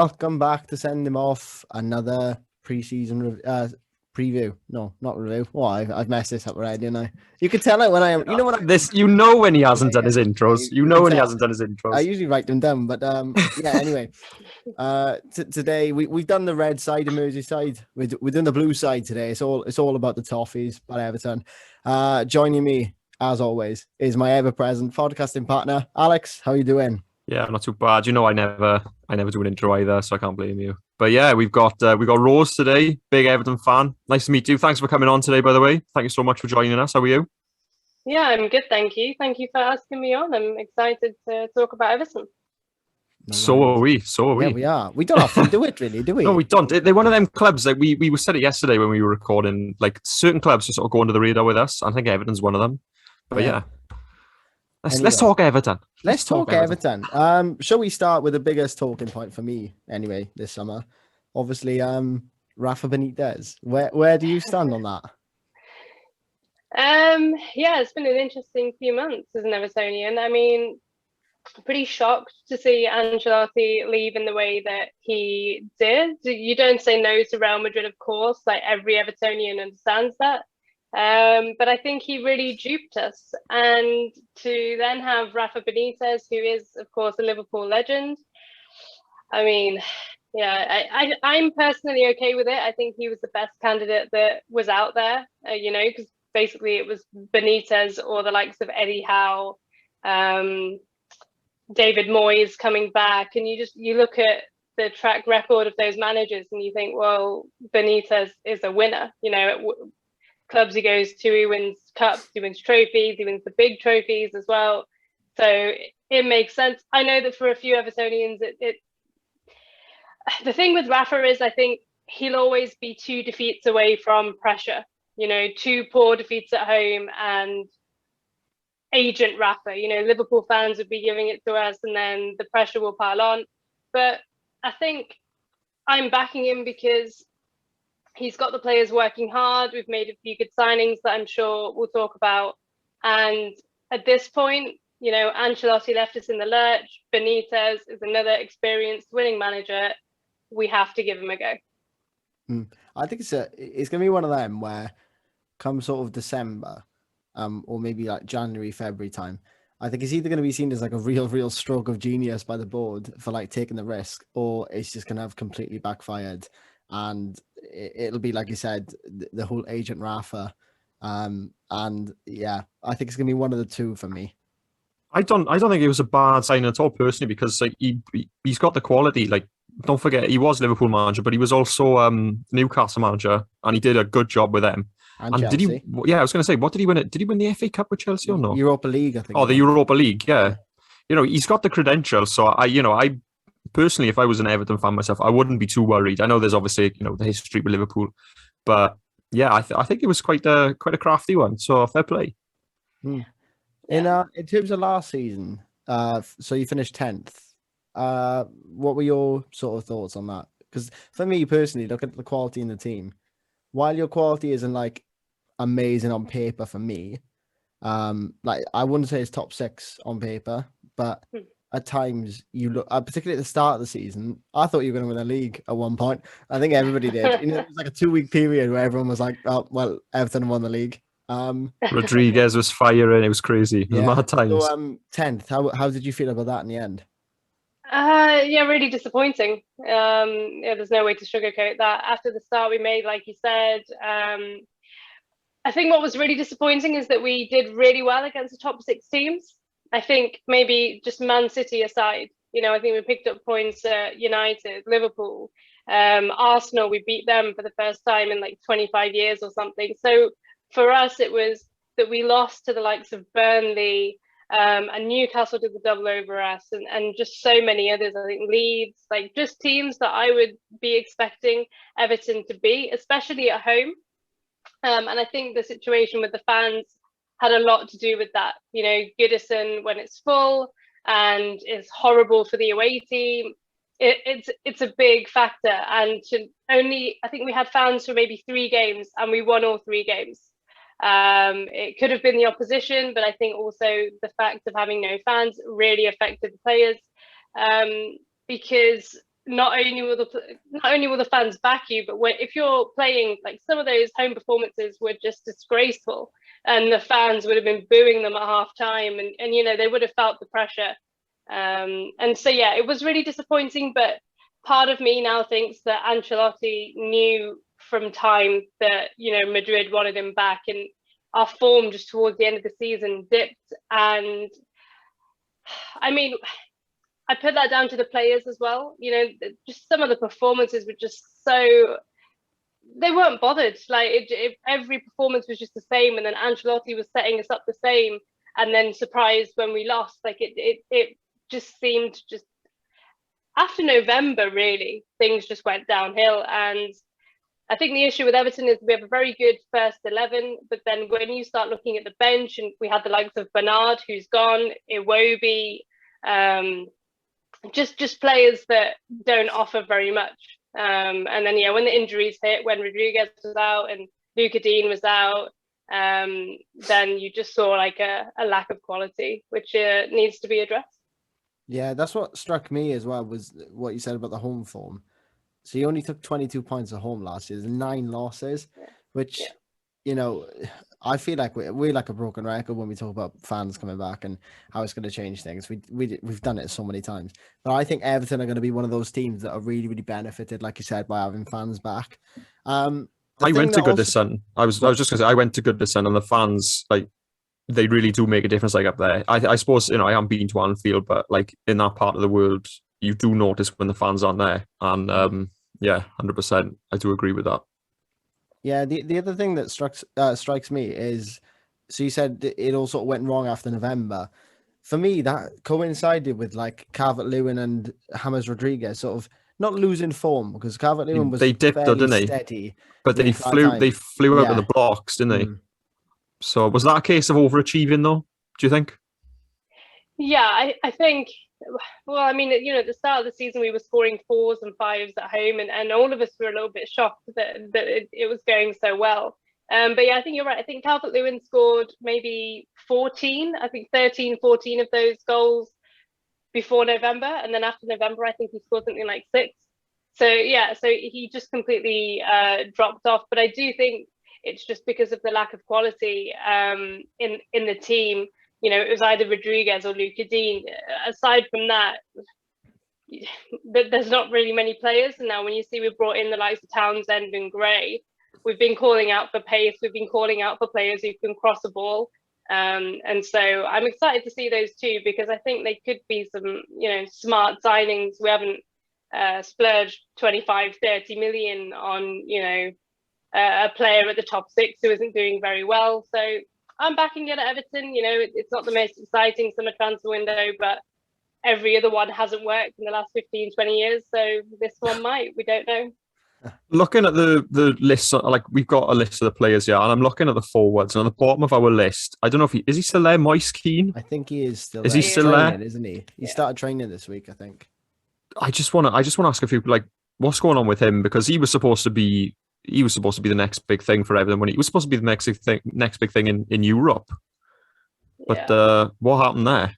welcome back to Send Him Off. Another pre-season preview. No, not review. Oh, I've messed this up already, didn't I? You can tell it when I am. You know what? When he hasn't done his intros. When he hasn't done his intros. I usually write them down, but yeah. Anyway, today we've done the red side of Merseyside. We're doing the blue side today. It's all about the Toffees by Everton. Joining me as always is my ever-present podcasting partner, Alex. How are you doing? Yeah, not too bad. I never do an intro either, so I can't blame you. But yeah, we've got Rose today, big Everton fan. Nice to meet you. Thanks for coming on today, by the way. Thank you so much for joining us. How are you? Yeah, I'm good, thank you. Thank you for asking me on. I'm excited to talk about Everton. So are we. Yeah, we are. We don't often do it, really, do we? No, we don't. They're one of them clubs that we said it yesterday when we were recording. Like certain clubs just sort of go under the radar with us. I think Everton's one of them. But yeah. Let's talk Everton. Let's talk Everton. Shall we start with the biggest talking point for me anyway this summer? Obviously, Rafa Benitez. Where do you stand on that? Yeah, it's been an interesting few months as an Evertonian. I mean, pretty shocked to see Ancelotti leave in the way that he did. You don't say no to Real Madrid, of course. Like every Evertonian understands that. But I think he really duped us. And to then have Rafa Benitez, who is, of course, a Liverpool legend. I mean, yeah, I'm personally okay with it. I think he was the best candidate that was out there, because basically it was Benitez or the likes of Eddie Howe, David Moyes coming back. And you look at the track record of those managers and you think, well, Benitez is a winner. Clubs he goes to, he wins cups, he wins trophies, he wins the big trophies as well. So it makes sense. I know that for a few Evertonians, the thing with Rafa is I think he'll always be 2 defeats away from pressure. 2 poor defeats at home and agent Rafa. Liverpool fans would be giving it to us and then the pressure will pile on. But I think I'm backing him because he's got the players working hard. We've made a few good signings that I'm sure we'll talk about. And at this point, Ancelotti left us in the lurch. Benitez is another experienced winning manager. We have to give him a go. I think it's going to be one of them where come sort of December, or maybe like January, February time, I think it's either going to be seen as like a real stroke of genius by the board for like taking the risk, or it's just going to have completely backfired. And it'll be, like you said, the whole agent Rafa. And yeah, I think it's going to be one of the two for me. I don't think it was a bad sign at all, personally, because like he's got the quality. Like, don't forget, he was Liverpool manager, but he was also Newcastle manager, and he did a good job with them. And Chelsea. Did he? Yeah, I was going to say, what did he win? Did he win the FA Cup with Chelsea or no? Europa League, I think. Oh, the Europa League, yeah. He's got the credentials. So I personally, if I was an Everton fan myself, I wouldn't be too worried. I know there's obviously the history with Liverpool, but yeah, I think it was quite a crafty one. So fair play. In terms of last season, so you finished 10th. What were your sort of thoughts on that? Because for me personally, looking at the quality in the team, while your quality isn't like amazing on paper for me, like I wouldn't say it's top 6 on paper, but at times you look, particularly at the start of the season, I thought you were going to win the league at one point. I think everybody did. It was like a 2-week period where everyone was like, "Oh, well, Everton won the league." Rodriguez was firing. It was crazy. It was mad times. So 10th. How did you feel about that in the end? Yeah, really disappointing. There's no way to sugarcoat that. After the start we made, like you said, I think what was really disappointing is that we did really well against the top 6 teams. I think maybe just Man City aside, I think we picked up points at United, Liverpool, Arsenal. We beat them for the first time in like 25 years or something. So for us, it was that we lost to the likes of Burnley, and Newcastle did the double over us, and just so many others. I think Leeds, like just teams that I would be expecting Everton to beat, especially at home. And I think the situation with the fans had a lot to do with that. Goodison, when it's full and is horrible for the away team, it's a big factor. And I think we had fans for maybe 3 games and we won all 3 games. It could have been the opposition, but I think also the fact of having no fans really affected the players, because not only will the fans back you, but if you're playing, like, some of those home performances were just disgraceful, and the fans would have been booing them at half time, and you know, they would have felt the pressure. And so yeah, it was really disappointing, but part of me now thinks that Ancelotti knew from time that, you know, Madrid wanted him back, and our form just towards the end of the season dipped. And I mean, I put that down to the players as well. You know, just some of the performances were just so, they weren't bothered. Like, every performance was just the same, and then Ancelotti was setting us up the same, and then surprised when we lost. Like, it just seemed, just after November, really, things just went downhill. And I think the issue with Everton is we have a very good first 11, but then when you start looking at the bench, and we had the likes of Bernard, who's gone, Iwobi, just players that don't offer very much. And then yeah, when the injuries hit, when Rodriguez was out and Luka Dean was out, then you just saw like a lack of quality, which needs to be addressed. Yeah, that's what struck me as well, was what you said about the home form. So he only took 22 points at home last year. There's 9 losses, which, you know, I feel like we're like a broken record when we talk about fans coming back and how it's going to change things. We've done it so many times. But I think Everton are going to be one of those teams that are really, really benefited, like you said, by having fans back. I went to Goodison. I was just going to say, I went to Goodison, and the fans, like, they really do make a difference, like, up there. I suppose, you know, I haven't been to Anfield, but like in that part of the world, you do notice when the fans aren't there. And yeah, 100%. I do agree with that. Yeah, the other thing that strikes me is, so you said it all sort of went wrong after November. For me, that coincided with like Calvert-Lewin and James Rodriguez sort of not losing form, because Calvert-Lewin was fairly steady. But they flew out of the blocks, didn't they? So was that a case of overachieving, though, do you think? Yeah, I think, well, I mean, you know, at the start of the season, we were scoring 4s and 5s at home, and all of us were a little bit shocked that it was going so well. But yeah, I think you're right. I think Calvert-Lewin scored maybe 14, I think 13, 14 of those goals before November. And then after November, I think he scored something like 6. So yeah, so he just completely dropped off. But I do think it's just because of the lack of quality in the team. You know, it was either Rodriguez or Luka Dean. Aside from that, there's not really many players. And now when you see we've brought in the likes of Townsend and Gray, we've been calling out for pace. We've been calling out for players who can cross the ball. And so I'm excited to see those two, because I think they could be some, you know, smart signings. We haven't splurged 25, 30 million on, you know, a player at the top 6 who isn't doing very well. So I'm backing it at Everton. You know, it's not the most exciting summer transfer window, but every other one hasn't worked in the last 15, 20 years. So this one might. We don't know. Looking at the list, like, we've got a list of the players here, and I'm looking at the forwards, and on the bottom of our list, I don't know if is he still there, Moise Keane? I think he is still. Is he still there? Isn't he? He started training this week, I think. I just want to ask a few, like, what's going on with him, because he was supposed to be the next big thing for Everton. When he was supposed to be the next big thing in Europe. But what happened there?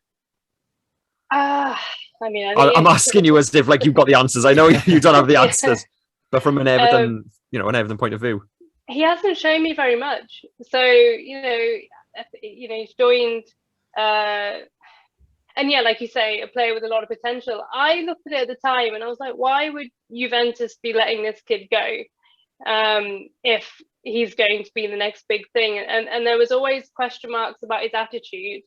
I mean, I'm asking you as if like you've got the answers. I know you don't have the answers, but from an Everton, an Everton point of view, he hasn't shown me very much. So he's joined, and yeah, like you say, a player with a lot of potential. I looked at it at the time and I was like, why would Juventus be letting this kid go if he's going to be the next big thing? And there was always question marks about his attitude.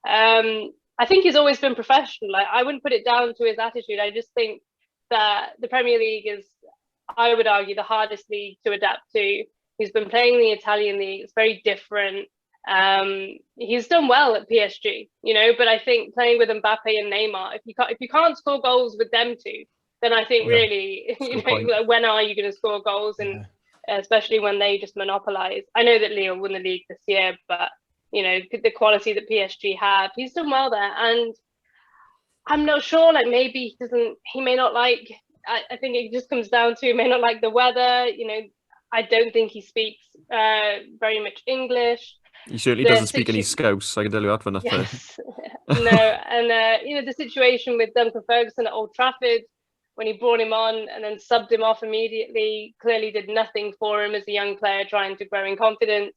I think he's always been professional. Like, I wouldn't put it down to his attitude. I just think that the Premier League is, I would argue, the hardest league to adapt to. He's been playing the Italian league. It's very different. He's done well at PSG, but I think playing with Mbappe and Neymar, if you can't score goals with them two, then I think really, like, when are you going to score goals? And especially when they just monopolize. I know that Lille won the league this year, but the quality that PSG have, he's done well there. And I'm not sure, like, maybe he may not like, I think it just comes down to, he may not like the weather. I don't think he speaks very much English. He certainly doesn't speak any Scouse, I can tell you that for nothing. Yes. No, and the situation with Duncan Ferguson at Old Trafford, when he brought him on and then subbed him off immediately, clearly did nothing for him as a young player trying to grow in confidence.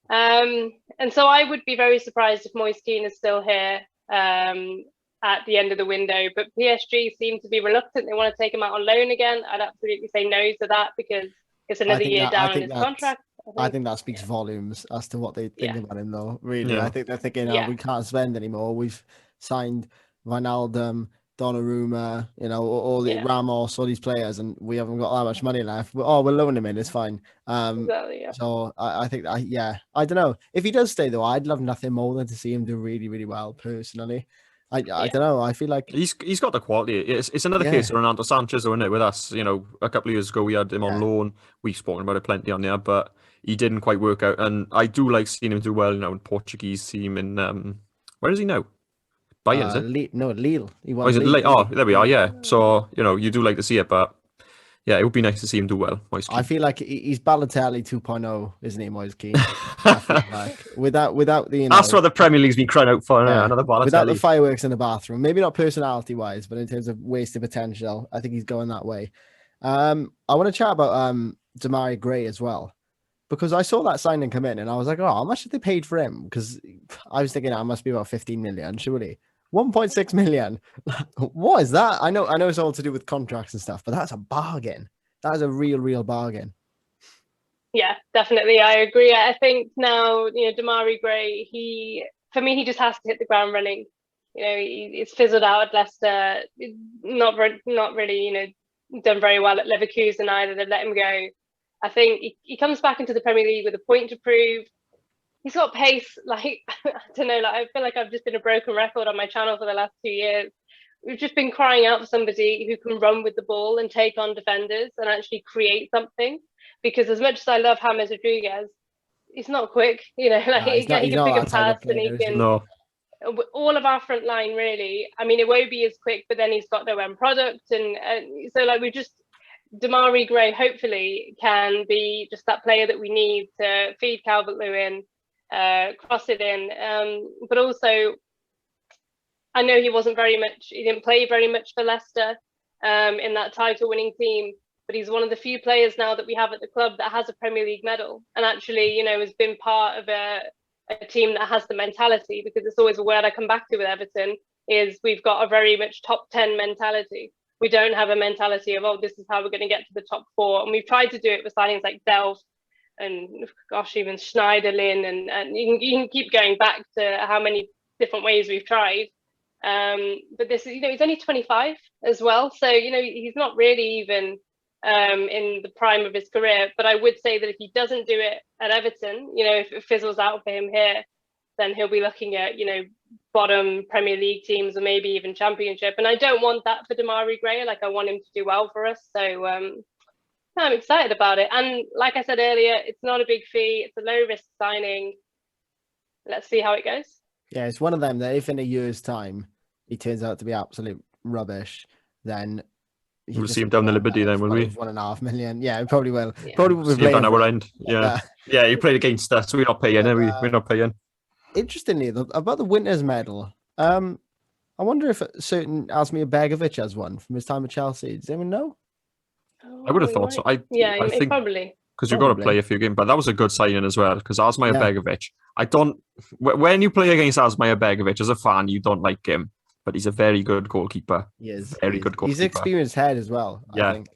And so I would be very surprised if Moise Kean is still here at the end of the window. But PSG seem to be reluctant. They want to take him out on loan again. I'd absolutely say no to that because it's another year down in his contract. I think that speaks volumes as to what they think about him, though. Really, I think they're thinking, we can't spend anymore. We've signed Wijnaldum, Donnarumma, all the Ramos, all these players, and we haven't got that much money left. We're loaning him in. It's fine. Exactly, yeah. So I think that, I don't know. If he does stay, though, I'd love nothing more than to see him do really, really well, personally. I don't know. I feel like he's got the quality. It's another case of Ronaldo Sanchez, isn't it? With us, a couple of years ago we had him on loan. We've spoken about it plenty on there, but he didn't quite work out. And I do like seeing him do well now in Portuguese team. In where is he now? Bayern, is it? Lille. Is it Lille? Oh, there we are. Yeah. So you do like to see it, but yeah, it would be nice to see him do well. I feel like he's Balotelli 2.0, isn't he, Moise Kean? I feel like without the that's what the Premier League's been crying out for. Another Balotelli. Without the fireworks in the bathroom, maybe not personality wise, but in terms of wasted potential, I think he's going that way. I want to chat about Demarai Gray as well, because I saw that signing come in and I was like, how much did they paid for him? Because I was thinking, it must be about 15 million, surely. 1.6 million. What is that? I know it's all to do with contracts and stuff, but that's a bargain. That is a real bargain. Yeah, definitely. I agree. I think now, Demarai Gray, for me, he just has to hit the ground running. He's fizzled out at Leicester, not really, done very well at Leverkusen either. They've let him go. I think he comes back into the Premier League with a point to prove. He's got pace. I don't know. I feel like I've just been a broken record on my channel for the last 2 years. We've just been crying out for somebody who can run with the ball and take on defenders and actually create something. Because as much as I love James Rodriguez, he's not quick. He can pick a pass and he can. No. All of our front line, really. I mean, Iwobi is quick, but then he's got no end product, and so we just. Demarai Gray hopefully can be just that player that we need to feed Calvert-Lewin, cross it in. But also, I know he didn't play very much for Leicester in that title-winning team, but he's one of the few players now that we have at the club that has a Premier League medal and actually, has been part of a team that has the mentality, because it's always a word I come back to with Everton, is we've got a very much top 10 mentality. We don't have a mentality of, this is how we're going to get to the top 4. And we've tried to do it with signings like Delph and, even Schneiderlin. And you can keep going back to how many different ways we've tried. But this is, he's only 25 as well. So, he's not really even in the prime of his career. But I would say that if he doesn't do it at Everton, if it fizzles out for him here, then he'll be looking at, bottom Premier League teams or maybe even Championship. And I don't want that for Demarai Gray. I want him to do well for us. So I'm excited about it. And like I said earlier, it's not a big fee. It's a low-risk signing. Let's see how it goes. Yeah, it's one of them that if in a year's time he turns out to be absolute rubbish, then we'll see him down the Liberty then, will we? 1.5 million. Yeah, we probably will. Yeah. Probably will see him down our end. Yeah. Yeah, he played against us. We're not paying, we're not paying. Interestingly, about the Winters medal, I wonder if a certain Asmir Begovic has one from his time at Chelsea. Does anyone know? I would have thought so. I think probably. Because you've got to play a few games, but that was a good signing as well. Because Asmir Begovic, when you play against Asmir Begovic as a fan, you don't like him, but he's a very good goalkeeper. He is very good goalkeeper. He's experienced head as well. Yeah. I think.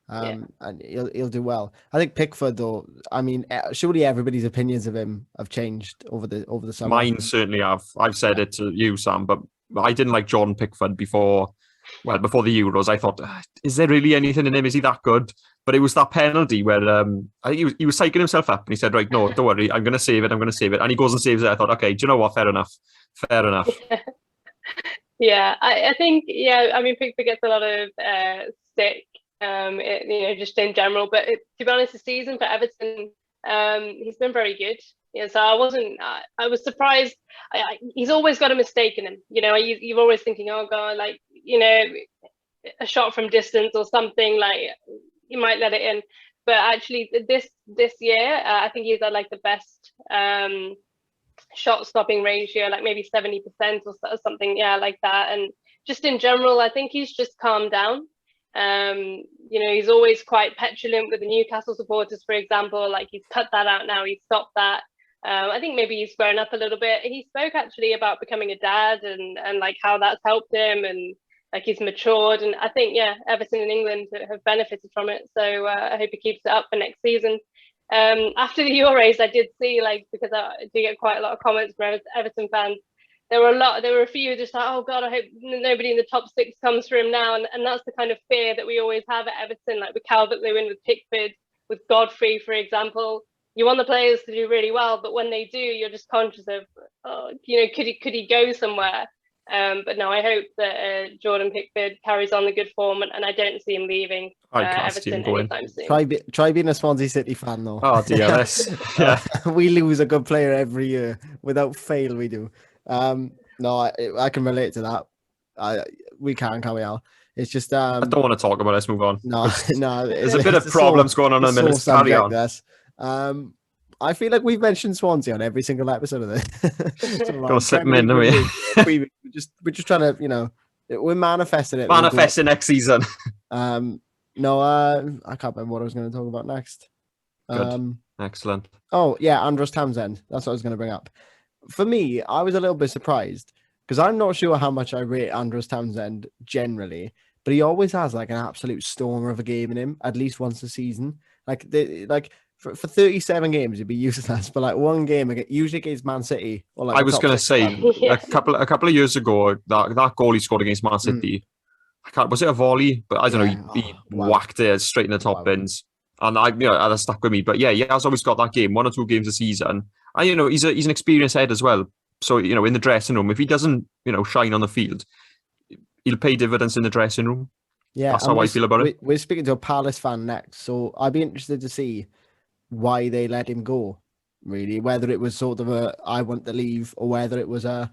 And he'll do well. I think Pickford, though. I mean, surely everybody's opinions of him have changed over the summer. Mine certainly have. I've said it to you, Sam, but I didn't like Jordan Pickford before the Euros. I thought, is there really anything in him? Is he that good? But it was that penalty where I think he was psyching himself up, and he said, "Right, no, don't worry, I'm going to save it. I'm going to save it." And he goes and saves it. I thought, okay, do you know what? Fair enough. Yeah, I think I mean, Pickford gets a lot of stick. Just in general, but to be honest, the season for Everton, he's been very good. So I was surprised. He's always got a mistake in him. You're always thinking, oh god, a shot from distance or something, you might let it in. But actually, this year, I think he's had the best shot stopping ratio, maybe 70% or something, like that. And just in general, I think he's just calmed down. He's always quite petulant with the Newcastle supporters, for example. Like, he's cut that out now. He's stopped that. I think maybe he's grown up a little bit. He spoke actually about becoming a dad and like how that's helped him, and like he's matured. And I think, Everton and England have benefited from it. So I hope he keeps it up for next season. After the Euros, I did see, like, because I do get quite a lot of comments from Everton fans. There were a few just like, oh God, I hope nobody in the top 6 comes for him now. And that's the kind of fear that we always have at Everton, like with Calvert-Lewin, with Pickford, with Godfrey, for example. You want the players to do really well, but when they do, you're just conscious of, could he go somewhere? But no, I hope that Jordan Pickford carries on the good form, and I don't see him leaving Everton anytime soon. Try being a Swansea City fan, though. Oh dear, we lose a good player every year without fail. We do. No, I can relate to that. We can't we, Al? It's just I don't want to talk about it. Let's move on. No. There's a bit of problems going on in a minute. Carry on. I feel like we've mentioned Swansea on every single episode of this. Gonna slip them in, don't we? We're just trying to, we're manifesting it. Manifesting next season. No, I can't remember what I was going to talk about next. Good. Excellent. Oh yeah, Andros Townsend. That's what I was going to bring up. For me, I was a little bit surprised because I'm not sure how much I rate Andros Townsend generally, but he always has like an absolute stormer of a game in him at least once a season. For 37 games, he'd be useless, but like one game, usually against Man City. Or like I was going to say, a couple of years ago, that goal he scored against Man City, was it a volley? But I don't know, he whacked it straight in the top bins. And that stuck with me. But yeah, he has always got that game, 1 or 2 games a season. And, he's an experienced head as well. So, in the dressing room, if he doesn't, shine on the field, he'll pay dividends in the dressing room. Yeah, that's how I feel about it. We're speaking to a Palace fan next, so I'd be interested to see why they let him go, really. Whether it was sort of a, I want to leave, or whether it was a,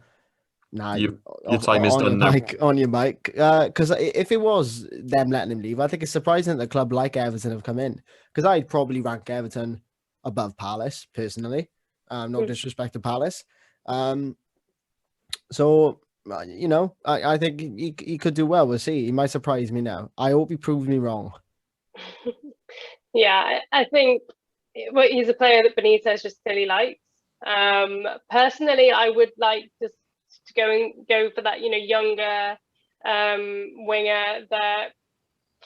nah, your time is done now. On your mic. Because if it was them letting him leave, I think it's surprising that a club like Everton have come in. Because I'd probably rank Everton above Palace, personally. No disrespect to Palace. So, I think he could do well. We'll see. He might surprise me now. I hope he proves me wrong. Yeah, I think he's a player that Benitez just clearly likes. Personally, I would like just to go for that, younger winger that,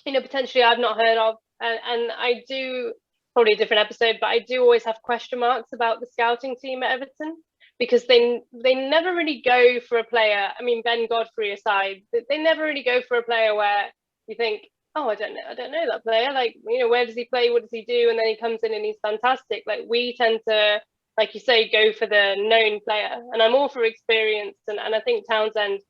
potentially I've not heard of. And I do, probably a different episode, but I do always have question marks about the scouting team at Everton, because they never really go for a player. I mean, Ben Godfrey aside, they never really go for a player where you think, oh, I don't know that player. Like, where does he play? What does he do? And then he comes in and he's fantastic. Like, we tend to, like you say, go for the known player. And I'm all for experience. And I think Townsend,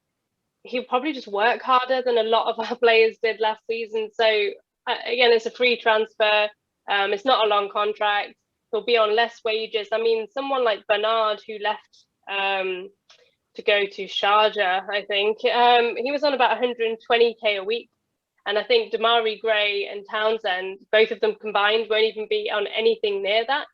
he'll probably just work harder than a lot of our players did last season. So again, it's a free transfer. It's not a long contract. He'll be on less wages. I mean, someone like Bernard, who left to go to Sharjah, I think, he was on about 120k a week. And I think Damari Gray and Townsend, both of them combined, won't even be on anything near that.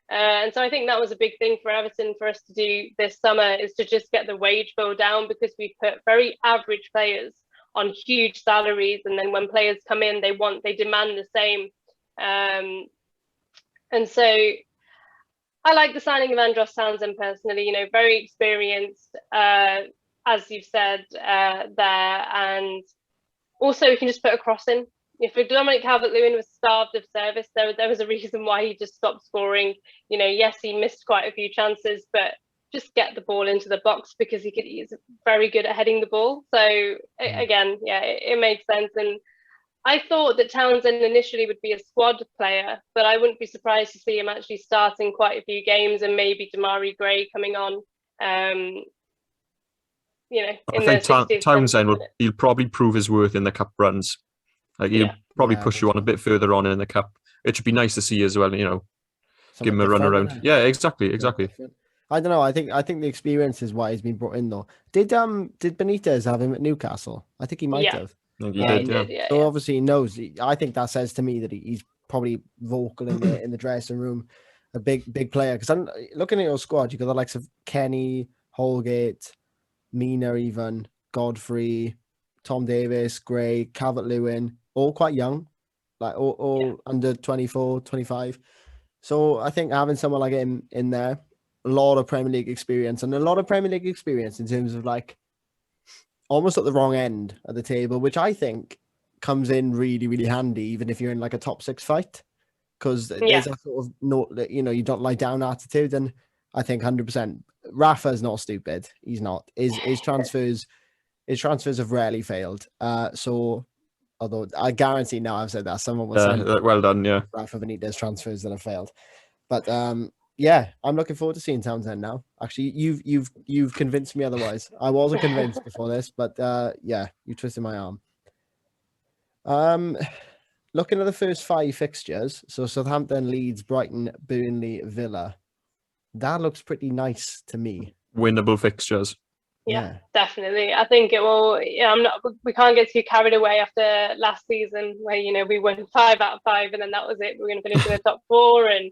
And so I think that was a big thing for Everton for us to do this summer, is to just get the wage bill down, because we put very average players on huge salaries. And then when players come in, they demand the same. And so I like the signing of Andros Townsend personally, very experienced, as you've said there. And also, you can just put a cross in. If Dominic Calvert-Lewin was starved of service, there was a reason why he just stopped scoring. Yes, he missed quite a few chances, but just get the ball into the box, because he's very good at heading the ball. So again, yeah, it made sense. And I thought that Townsend initially would be a squad player, but I wouldn't be surprised to see him actually starting quite a few games, and maybe Damari Gray coming on. I think Townsend he'll probably prove his worth in the cup runs. Like, he'll probably push you on a bit further on in the cup. It should be nice to see as well. Give him a run around. Yeah, exactly. I don't know. I think the experience is why he's been brought in, though. Did Benitez have him at Newcastle? I think he might have. He did. So obviously he knows. I think that says to me that he's probably vocal in the dressing room, a big player. Because I'm looking at your squad. You got the likes of Kenny, Holgate, Mina, even Godfrey, Tom Davis, Gray, Calvert-Lewin, all quite young, like all under 24, 25. So I think having someone like him in there, a lot of Premier League experience, and a lot of Premier League experience in terms of like almost at the wrong end of the table, which I think comes in really, really handy, even if you're in like a top 6 fight, because there's a sort of no, you know, you don't lie down attitude. And I think 100% Rafa's not stupid. He's not. His transfers have rarely failed. So although I guarantee now I've said that someone will say well done, yeah. Rafa Benitez transfers that have failed. But yeah, I'm looking forward to seeing Townsend now. Actually, you've convinced me otherwise. I wasn't convinced before this, but yeah, you twisted my arm. Looking at the first 5 fixtures, so Southampton, Leeds, Brighton, Burnley, Villa. That looks pretty nice to me. Winnable fixtures. Yeah, definitely. I think it will. Yeah, we can't get too carried away after last season, where we won 5 out of 5, and then that was it. We're going to finish in the top 4 and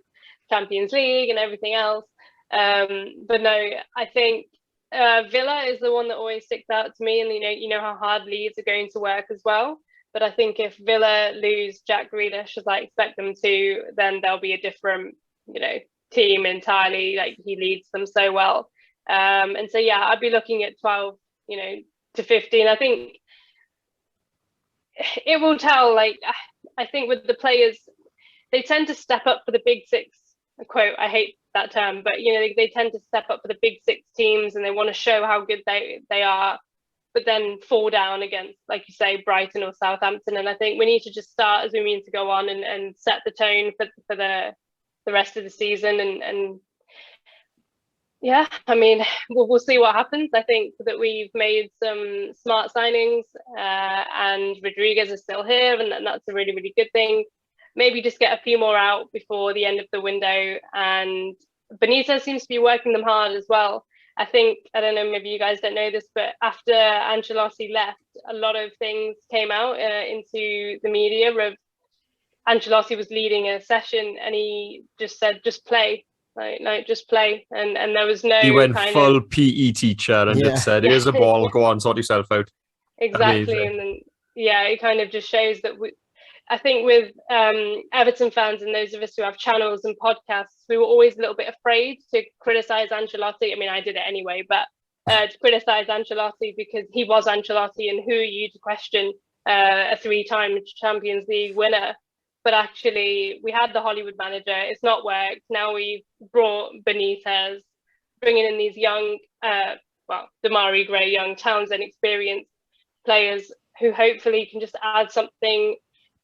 Champions League and everything else. But no, I think Villa is the one that always sticks out to me, and you know how hard Leeds are going to work as well. But I think if Villa lose Jack Grealish, as I expect them to, then there'll be a different, team entirely. Like, he leads them so well. And so, yeah, I'd be looking at 12, to 15. I think it will tell. Like, I think with the players, they tend to step up for the big 6. Quote, I hate that term, but they tend to step up for the big 6 teams, and they want to show how good they are, but then fall down against, like you say, Brighton or Southampton. And I think we need to just start as we mean to go on, and set the tone for the rest of the season. And yeah, I mean, we'll see what happens. I think that we've made some smart signings, and Rodriguez is still here, and that's a really, really good thing. Maybe just get a few more out before the end of the window. And Benitez seems to be working them hard as well. I think, I don't know, maybe you guys don't know this, but after Ancelotti left, a lot of things came out into the media of Ancelotti was leading a session, and he just said, just play. Like, just play. And there was no. He went full PE teacher and just said, here's a ball, go on, sort yourself out. Exactly. Amazing. And then, it kind of just shows that I think with Everton fans and those of us who have channels and podcasts, we were always a little bit afraid to criticize Ancelotti. I mean, I did it anyway, but to criticize Ancelotti, because he was Ancelotti, and who are you to question a 3-time Champions League winner? But actually, we had the Hollywood manager. It's not worked. Now we've brought Benitez, bringing in these young, Damari Gray, young Townsend experienced players who hopefully can just add something.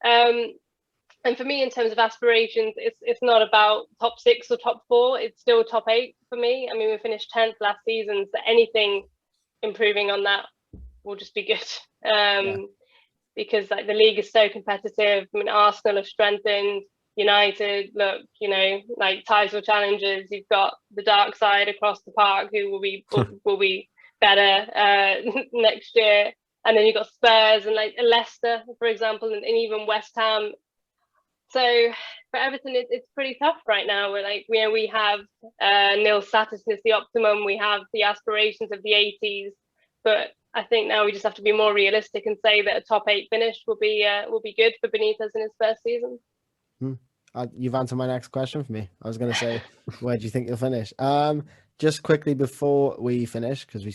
And for me, in terms of aspirations, it's not about top 6 or top 4. It's still top 8 for me. I mean, we finished 10th last season, so anything improving on that will just be good. Because like the league is so competitive. I mean, Arsenal have strengthened. United, look, like title challengers. You've got the dark side across the park, who will be better next year. And then you've got Spurs and like Leicester, for example, and even West Ham. So for Everton, it's pretty tough right now. We're like, we have nil status is the optimum. We have the aspirations of the 80s, but I think now we just have to be more realistic and say that a top 8 finish will be good for Benitez in his first season. You've answered my next question for me. I was going to say, where do you think you'll finish? Just quickly before we finish, because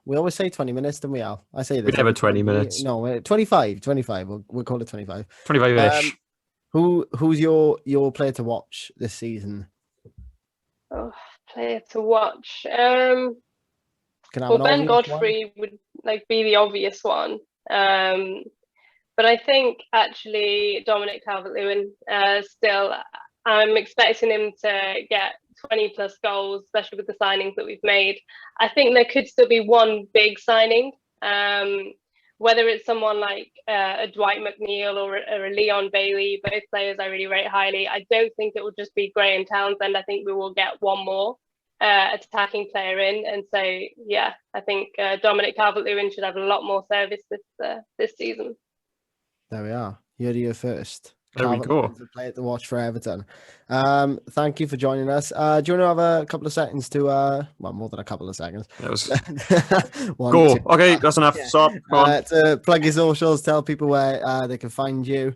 we always say 20 minutes, don't we, Al? I say this. We never 20 minutes. No, 25. We'll call it 25. 25-ish. Who's your player to watch this season? Oh, player to watch. Ben Godfrey would be the obvious one. But I think actually Dominic Calvert-Lewin, still, I'm expecting him to get 20 plus goals, especially with the signings that we've made. I think there could still be one big signing, whether it's someone like a Dwight McNeil or a Leon Bailey, both players I really rate highly. I don't think it will just be Gray and Townsend. I think we will get one more attacking player in. And so, yeah, I think Dominic Calvert-Lewin should have a lot more service this season. There we are. You heard it here first. There we go. A player to watch for Everton. Thank you for joining us. Do you want to have a couple of seconds to well, more than a couple of seconds? Go. Okay, that's enough. Stop. Go on. To plug your socials, tell people where they can find you.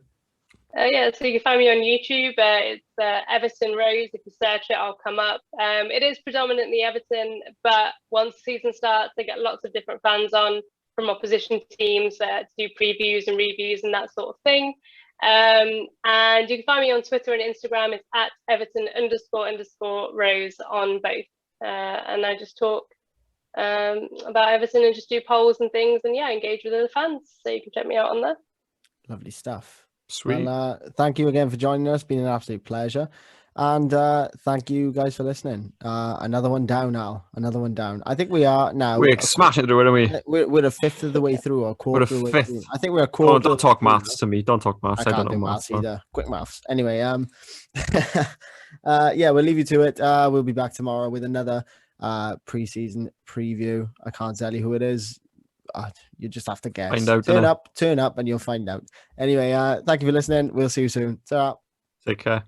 So you can find me on YouTube. It's Everton Rose. If you search it, I'll come up. It is predominantly Everton, but once the season starts, they get lots of different fans on from opposition teams to do previews and reviews and that sort of thing. And you can find me on Twitter and Instagram. It's at Everton__Rose on both. And I just talk about Everton and just do polls and things, and engage with other fans. So you can check me out on there. Lovely stuff. Sweet. Well, thank you again for joining us. Been an absolute pleasure. And thank you guys for listening. Another one down, Al. Another one down. I think we are now. We're smashing through it, aren't we? We're a fifth of the way through, or a quarter of the way through. I think we're a quarter. quarter. Don't talk maths to me. Don't talk maths. I don't can't know do maths either. Quick maths. Anyway, we'll leave you to it. We'll be back tomorrow with another pre-season preview. I can't tell you who it is. You just have to guess. Find out, turn up, and you'll find out. Anyway, thank you for listening. We'll see you soon. Ta-ra. Take care.